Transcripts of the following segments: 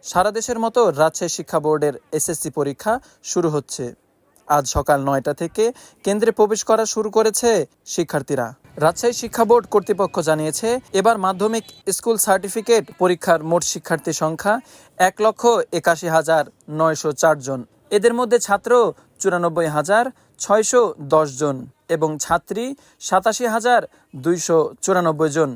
সারা দেশের মতো রাজশাহী শিক্ষা বোর্ডের এসএসসি পরীক্ষা শুরু হচ্ছে। আজ সকাল ৯টা থেকে কেন্দ্রে প্রবেশ করা শুরু করেছে শিক্ষার্থীরা। রাজশাহী শিক্ষা বোর্ড কর্তৃপক্ষ জানিয়েছে, এবার মাধ্যমিক স্কুল সার্টিফিকেট পরীক্ষার মোট শিক্ষার্থী সংখ্যা ১,৮১,৯০৪ জন। এদের মধ্যে ছাত্র ৯৪,৬১০ জন এবং ছাত্রী ৮৭,২৯৪ জন।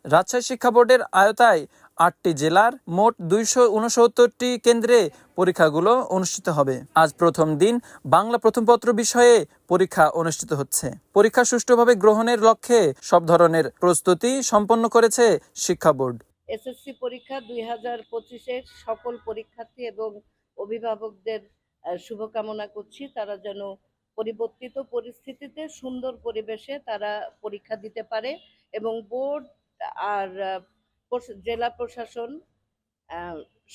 রাজশাহী শিক্ষা বোর্ডের আওতায় ৮টি জেলার মোট ২৬৯টি কেন্দ্রে পরীক্ষাগুলো অনুষ্ঠিত হবে। আজ প্রথম দিন বাংলা প্রথম পত্র বিষয়ে পরীক্ষা অনুষ্ঠিত হচ্ছে। পরীক্ষা সুষ্ঠুভাবে গ্রহণের লক্ষ্যে সব ধরনের প্রস্তুতি সম্পন্ন করেছে শিক্ষা বোর্ড। এসএসসি পরীক্ষা 2025-এর সকল পরীক্ষার্থী এবং অভিভাবকদের শুভকামনা করছি। তারা যেন পরিবর্তিত পরিস্থিতিতে সুন্দর পরিবেশে তারা পরীক্ষা দিতে পারে এবং বোর্ড আর জেলা প্রশাসন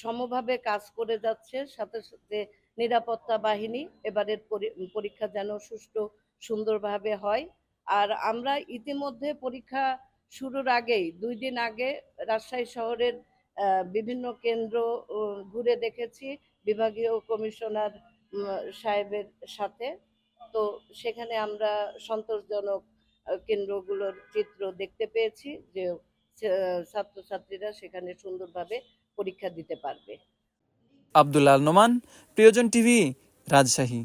সমভাবে কাজ করে যাচ্ছে। সাথে সাথে নিরাপত্তা বাহিনী এবারের পরীক্ষা যেন সুষ্ঠু সুন্দরভাবে হয়। আর আমরা ইতিমধ্যে পরীক্ষা শুরুর আগেই 2 দিন আগে রাজশাহী শহরের বিভিন্ন কেন্দ্র ঘুরে দেখেছি বিভাগীয় কমিশনার সাহেবের সাথে। তো সেখানে আমরা সন্তোষজনক কেন্দ্রগুলোর চিত্র দেখতে পেয়েছি যে ছাত্রছাত্রীরা সেখানে সুন্দরভাবে পরীক্ষা দিতে পারবে। আব্দুল আল নোমান, প্রিয়জন টিভি, রাজশাহী।